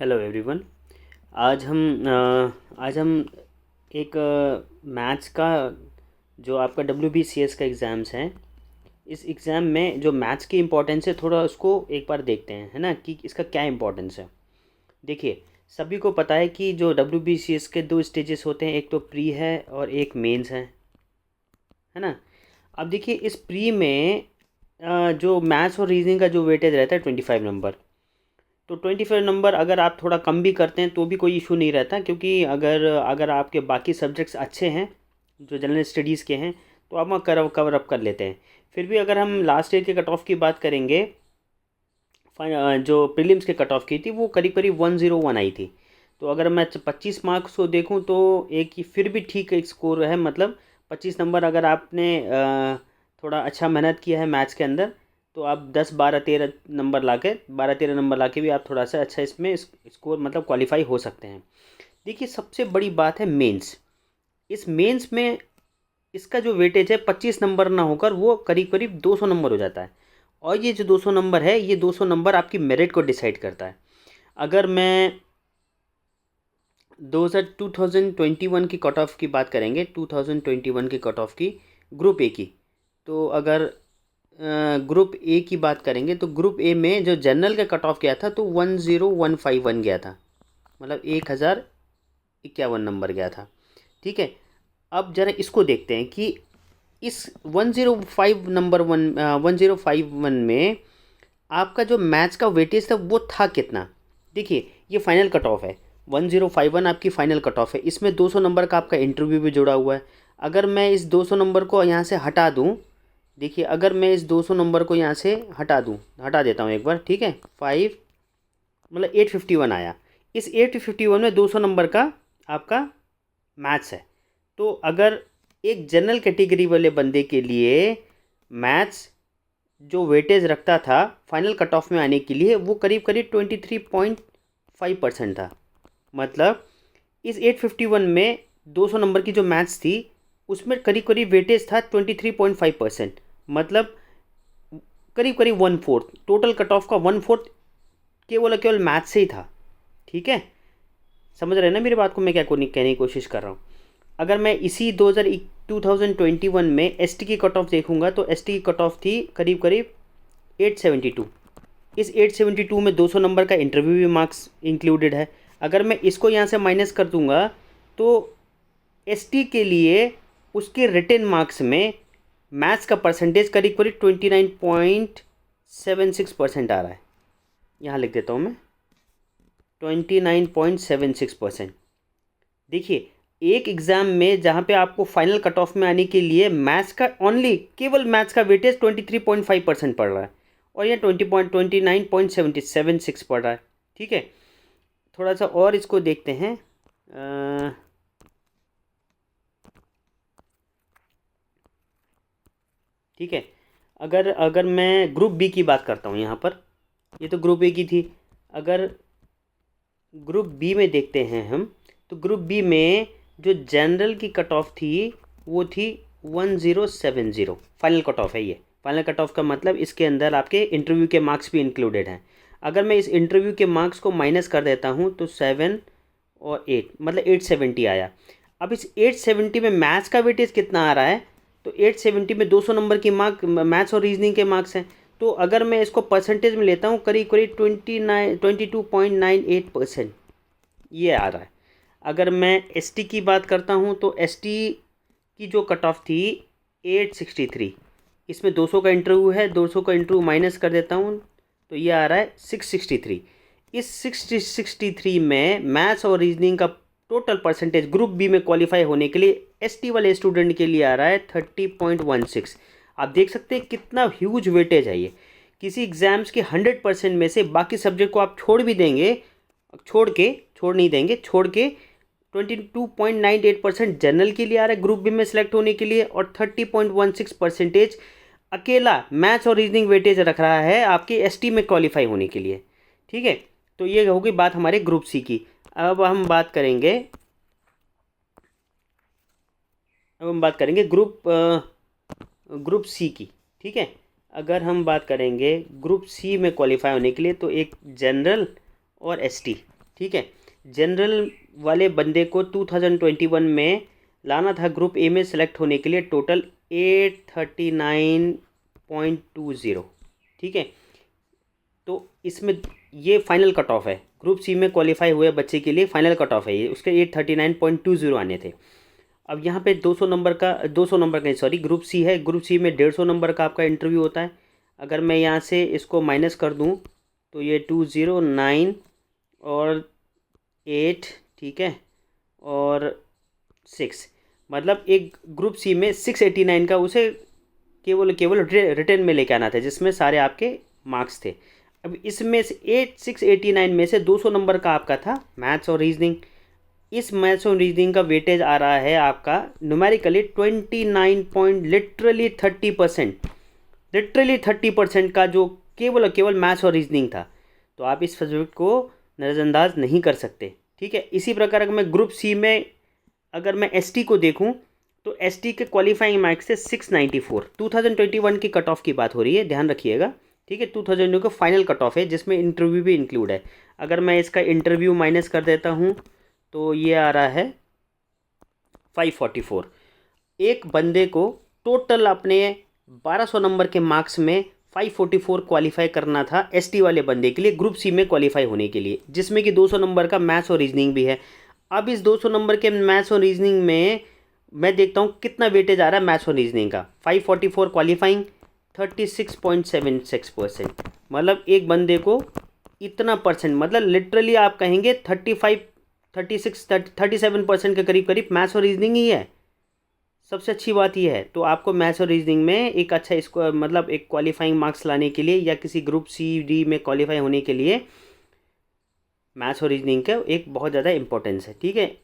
Hello everyone. आज हम एक मैथ्स का जो आपका WBCS का एग्ज़ाम्स हैं, इस एग्ज़ाम में जो मैथ्स की इम्पोर्टेंस है थोड़ा उसको एक बार देखते हैं, है ना, कि इसका क्या इम्पोर्टेंस है। देखिए, सभी को पता है कि जो WBCS के दो स्टेजेस होते हैं, एक तो प्री है और एक मेंस है ना। अब देखिए, इस प्री में जो मैथ्स और रीजनिंग का जो वेटेज रहता है 25 नंबर। तो 25 नंबर अगर आप थोड़ा कम भी करते हैं तो भी कोई इशू नहीं रहता, क्योंकि अगर अगर आपके बाकी सब्जेक्ट्स अच्छे हैं जो जनरल स्टडीज़ के हैं तो आप वहाँ कवर अप कर लेते हैं। फिर भी अगर हम लास्ट ईयर के कट ऑफ की बात करेंगे, जो प्रीलिम्स के कट ऑफ की थी वो करीब करीब 101 आई थी। तो अगर मैं 25 मार्क्स को देखूँ तो एक ही फिर भी ठीक एक स्कोर है, मतलब 25 नंबर अगर आपने थोड़ा अच्छा मेहनत किया है मैथ्स के अंदर तो आप 10 12 13 नंबर लाके 12 13 नंबर लाके भी आप थोड़ा सा अच्छा इसमें स्कोर मतलब क्वालिफाई हो सकते हैं। देखिए, सबसे बड़ी बात है मेंस। इस मेंस में इसका जो वेटेज है 25 नंबर ना होकर वो करीब करीब 200 नंबर हो जाता है। और ये जो 200 नंबर है, ये 200 नंबर आपकी मेरिट को डिसाइड करता है। अगर मैं 2021 की कट ऑफ की बात करेंगे, 2021 की कट ऑफ की ग्रुप ए की, तो अगर ग्रुप ए की बात करेंगे तो ग्रुप ए में जो जनरल का कट ऑफ गया था तो 10151 गया था, मतलब 1051 नंबर गया था। ठीक है, अब ज़रा इसको देखते हैं कि इस 105 में आपका जो मैथ्स का वेटेज था वो था कितना। देखिए, ये फाइनल कट ऑफ है, 1051 आपकी फ़ाइनल कट ऑफ है। इसमें 200 नंबर का आपका इंटरव्यू भी जुड़ा हुआ है। अगर मैं इस 200 नंबर को यहाँ से हटा दूँ, देखिए अगर मैं इस 200 नंबर को यहाँ से हटा देता हूँ एक बार, ठीक है, 5 मतलब 851 आया। इस 851 में 200 नंबर का आपका मैथ्स है। तो अगर एक जनरल कैटेगरी वाले बंदे के लिए मैथ्स जो वेटेज रखता था फाइनल कट ऑफ में आने के लिए वो करीब करीब 23.5% था। मतलब इस 851 में 200 नंबर की जो मैथ्स थी उसमें करीब करीब वेटेज था 23.5%। मतलब करीब करीब 1/4 टोटल कट ऑफ का 1/4 केवल और केवल मैथ्स से ही था। ठीक है, समझ रहे हैं ना मेरी बात को, मैं क्या कहने की कोशिश कर रहा हूँ। अगर मैं इसी 2021 में एसटी की कट ऑफ देखूंगा तो एसटी की कट ऑफ थी करीब करीब 872। इस 872 में 200 नंबर का इंटरव्यू भी मार्क्स इंक्लूडेड है। अगर मैं इसको यहाँ से माइनस कर दूंगा तो एसटी के लिए उसके रिटन मार्क्स में मैथ्स का परसेंटेज करीब करीब 29.76% आ रहा है। यहाँ लिख देता हूँ मैं 29.76%। देखिए, एक एग्ज़ाम में जहाँ पे आपको फाइनल कट ऑफ में आने के लिए मैथ्स का केवल मैथ्स का वेटेज 23.5% पड़ रहा है और ये 29.76 पड़ रहा है। ठीक है, थोड़ा सा और इसको देखते हैं। ठीक है, अगर अगर मैं ग्रुप बी की बात करता हूँ यहाँ पर, ये तो ग्रुप ए की थी। अगर ग्रुप बी में देखते हैं हम, तो ग्रुप बी में जो जनरल की कट ऑफ थी वो थी 1070। फाइनल कट ऑफ है ये। फाइनल कट ऑफ का मतलब इसके अंदर आपके इंटरव्यू के मार्क्स भी इंक्लूडेड हैं। अगर मैं इस इंटरव्यू के मार्क्स को माइनस कर देता हूँ तो 7 और 8 मतलब 870 आया। अब इस 870 में मैथ्स का वेटेज कितना आ रहा है, तो 870 में 200 नंबर की मार्क मैथ्स और रीजनिंग के मार्क्स हैं। तो अगर मैं इसको परसेंटेज में लेता हूँ करीब करीब 22.98% ये आ रहा है। अगर मैं एसटी की बात करता हूँ तो एसटी की जो कट ऑफ थी 863, इसमें 200 का इंटरव्यू है, 200 का इंटरव्यू माइनस कर देता हूँ तो ये आ रहा है 663। इस 663 में मैथ्स और रीजनिंग का टोटल परसेंटेज ग्रुप बी में क्वालिफाई होने के लिए एसटी वाले स्टूडेंट के लिए आ रहा है 30.16। आप देख सकते हैं कितना ह्यूज वेटेज है ये। किसी एग्ज़ाम्स के 100% में से बाकी सब्जेक्ट को आप छोड़ भी देंगे, छोड़ के 22.98% जनरल के लिए आ रहा है ग्रुप बी में सेलेक्ट होने के लिए, और 30.16% अकेला मैथ्स और रीजनिंग वेटेज रख रहा है आपके एसटी में क्वालिफाई होने के लिए। ठीक है, तो ये होगी बात हमारे ग्रुप सी की। अब हम बात करेंगे ग्रुप सी की। ठीक है, अगर हम बात करेंगे ग्रुप सी में क्वालिफाई होने के लिए तो एक जनरल और एसटी। ठीक है। जनरल वाले बंदे को 2021 में लाना था ग्रुप ए में सेलेक्ट होने के लिए टोटल 839.20, ठीक है। तो इसमें ये फाइनल कट ऑफ है, ग्रुप सी में क्वालिफाई हुए बच्चे के लिए फाइनल कट ऑफ है ये, उसके 839.20 आने थे। अब यहाँ पे 200 नंबर का, 200 नंबर का सॉरी, ग्रुप सी है, ग्रुप सी में 150 नंबर का आपका इंटरव्यू होता है। अगर मैं यहाँ से इसको माइनस कर दूँ तो ये 209 और 8, ठीक है, और 6, मतलब एक ग्रुप सी में 689 का उसे केवल रिटर्न में लेके आना था, जिसमें सारे आपके मार्क्स थे। अब इसमें से 689 में से 200 नंबर का आपका था मैथ्स और रीजनिंग। इस मैथ्स और रीजनिंग का वेटेज आ रहा है आपका न्यूमेरिकली 29 पॉइंट, लिटरली 30%, लिटरली 30% का जो केवल मैथ्स और रीजनिंग था। तो आप इस सब्जेक्ट को नज़रअंदाज नहीं कर सकते, ठीक है। इसी प्रकार अगर मैं ग्रुप सी में अगर मैं एसटी को देखूं तो एसटी के क्वालिफाइंग मार्क्स से 694, 2021 की कट ऑफ की बात हो रही है, ध्यान रखिएगा, ठीक है। 2022 का फाइनल कट ऑफ है जिसमें इंटरव्यू भी इंक्लूड है। अगर मैं इसका इंटरव्यू माइनस कर देता हूँ तो ये आ रहा है 544। एक बंदे को टोटल अपने 1200 नंबर के मार्क्स में 544 क्वालिफाई करना था एसटी वाले बंदे के लिए ग्रुप सी में क्वालिफाई होने के लिए, जिसमें कि 200 नंबर का मैथ्स और रीजनिंग भी है। अब इस 200 नंबर के मैथ्स और रीजनिंग में मैं देखता हूँ कितना वेटेज आ रहा है मैथ्स और रीजनिंग का। 544 क्वालिफाइंग 36.76%, मतलब एक बंदे को इतना परसेंट, मतलब लिटरली आप कहेंगे 37% के करीब करीब मैथ्स और रीजनिंग ही है। सबसे अच्छी बात यह है, तो आपको मैथ्स और रीजनिंग में एक अच्छा इसको मतलब एक क्वालिफाइंग मार्क्स लाने के लिए या किसी ग्रुप सी डी में क्वालिफाई होने के लिए मैथ्स और रीजनिंग का एक बहुत ज़्यादा इंपॉर्टेंस है, ठीक है।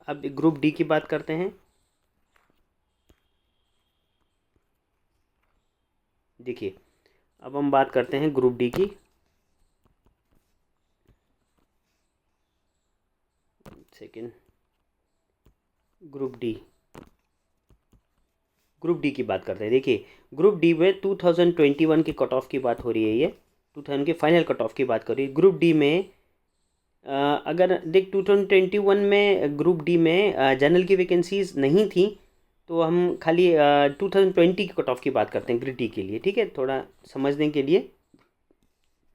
अब ग्रुप डी की बात करते हैं। देखिए अब हम बात करते हैं ग्रुप डी की। सेकेंड, ग्रुप डी की बात करते हैं। देखिए ग्रुप डी में 2021 की कट ऑफ की बात हो रही है, ये 2000 की फाइनल कट ऑफ की बात कर रही है। ग्रुप डी में अगर देख 2021 में ग्रुप डी में जनरल की वैकेंसीज नहीं थी, तो हम खाली 2020 की कट ऑफ की बात करते हैं ग्रुप डी के लिए, ठीक है, थोड़ा समझने के लिए।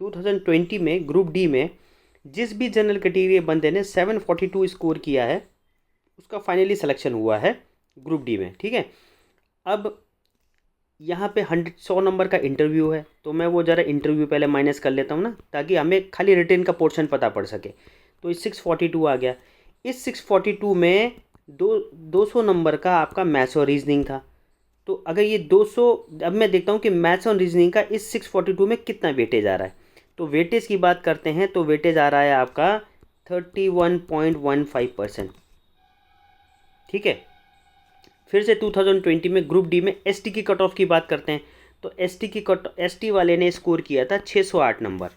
2020 में ग्रुप डी में जिस भी जनरल कैटेगरी बंदे ने 742 स्कोर किया है उसका फाइनली सिलेक्शन हुआ है ग्रुप डी में, ठीक है। अब यहाँ पे 100 नंबर का इंटरव्यू है, तो मैं वो ज़रा इंटरव्यू पहले माइनस कर लेता हूँ ना, ताकि हमें खाली रिटेन का पोर्शन पता पड़ सके। तो इस 642 आ गया। इस 642 में 200 नंबर का आपका मैथ्स और रीजनिंग था। तो अगर ये 200, अब मैं देखता हूँ कि मैथ्स और रीजनिंग का इस 642 में कितना वेटेज आ रहा है। तो वेटेज की बात करते हैं तो वेटेज आ रहा है आपका 31.15%, ठीक है। फिर से 2020 में ग्रुप डी में एसटी की कट ऑफ की बात करते हैं। तो एसटी वाले ने स्कोर किया था 608 नंबर,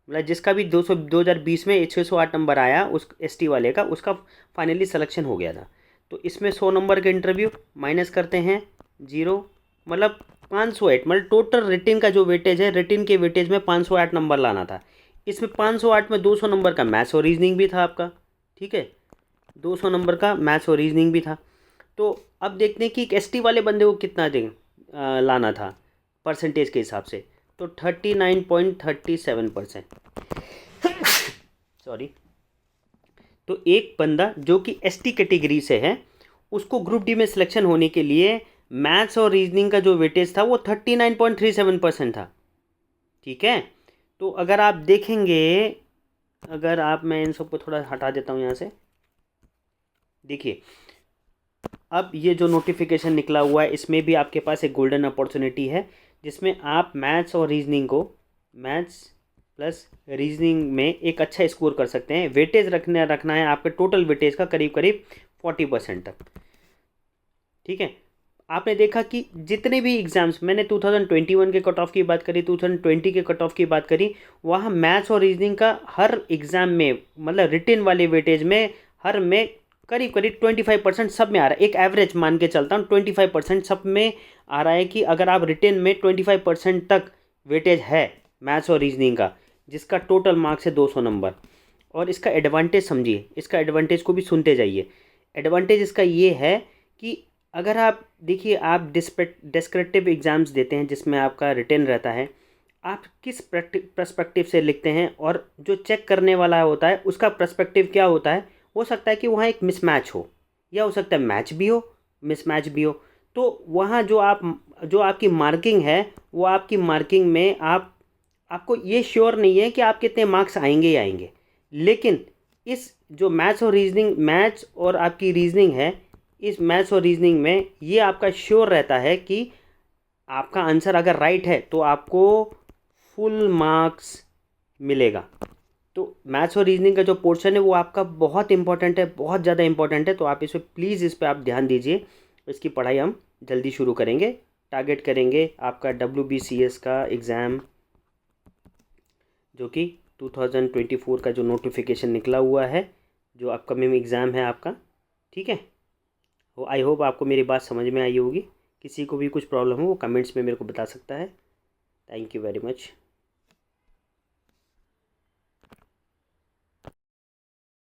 मतलब जिसका भी 2020 में 608 नंबर आया उस एसटी वाले का, उसका फाइनली सिलेक्शन हो गया था। तो इसमें 100 नंबर के इंटरव्यू माइनस करते हैं 0, मतलब 508, मतलब टोटल रिटेन का जो वेटेज है, रिटेन के वेटेज में 508 नंबर लाना था। इसमें 508 में 200 नंबर का मैथ्स और रीजनिंग भी था आपका, ठीक है, 200 नंबर का मैथ्स और रीजनिंग भी था। तो अब देखते हैं कि एक एसटी वाले बंदे को कितना लाना था परसेंटेज के हिसाब से। तो 39.37%, सॉरी। तो एक बंदा जो कि एसटी कैटेगरी से है, उसको ग्रुप डी में सिलेक्शन होने के लिए मैथ्स और रीजनिंग का जो वेटेज था वो 39.37% था, ठीक है। तो अगर आप देखेंगे, अगर आप, मैं इन सबको थोड़ा हटा देता हूँ यहाँ से, देखिए अब ये जो नोटिफिकेशन निकला हुआ है इसमें भी आपके पास एक गोल्डन अपॉर्चुनिटी है, जिसमें आप मैथ्स और रीजनिंग को, मैथ्स प्लस रीजनिंग में एक अच्छा स्कोर कर सकते हैं। वेटेज रखना है आपके टोटल वेटेज का करीब करीब 40% तक, ठीक है। आपने देखा कि जितने भी एग्ज़ाम्स, मैंने 2021 के कट ऑफ की बात करी, 2020 के कट ऑफ की बात करी, वहाँ मैथ्स और रीजनिंग का हर एग्ज़ाम में, मतलब रिटेन वाले वेटेज में हर में करीब करीब 25% सब में आ रहा है। एक एवरेज मान के चलता हूँ, 25% सब में आ रहा है कि अगर आप रिटेन में 25% तक वेटेज है मैथ्स और रीजनिंग का, जिसका टोटल मार्क्स है 200 नंबर, और इसका एडवांटेज समझिए, इसका एडवांटेज को भी सुनते जाइए। एडवांटेज इसका ये है कि अगर आप देखिए, आप डिस्क्रिप्टिव एग्ज़ाम्स देते हैं जिसमें आपका रिटन रहता है, आप किस पर्सपेक्टिव से लिखते हैं और जो चेक करने वाला होता है उसका पर्सपेक्टिव क्या होता है, हो सकता है कि वहाँ एक मिसमैच हो, या हो सकता है मैच भी हो, मिसमैच भी हो। तो वहाँ जो आपकी मार्किंग है, वो आपकी मार्किंग में आपको ये श्योर नहीं है कि आप कितने मार्क्स आएंगे ही आएंगे। लेकिन इस जो मैथ्स और आपकी रीजनिंग है, इस मैथ्स और रीजनिंग में ये आपका श्योर रहता है कि आपका आंसर अगर राइट है तो आपको फुल मार्क्स मिलेगा। तो मैथ्स और रीजनिंग का जो पोर्शन है वो आपका बहुत इंपॉर्टेंट है, बहुत ज़्यादा इंपॉर्टेंट है। तो आप इस पर प्लीज़, इस पर आप ध्यान दीजिए। इसकी पढ़ाई हम जल्दी शुरू करेंगे, टारगेट करेंगे आपका WBCS का एग्ज़ाम, जो कि 2024 का जो नोटिफिकेशन निकला हुआ है, जो अपकमिंग एग्ज़ाम है आपका। ठीक है, वो आई होप आपको मेरी बात समझ में आई होगी। किसी को भी कुछ प्रॉब्लम हो वो कमेंट्स में मेरे को बता सकता है। Thank you very much.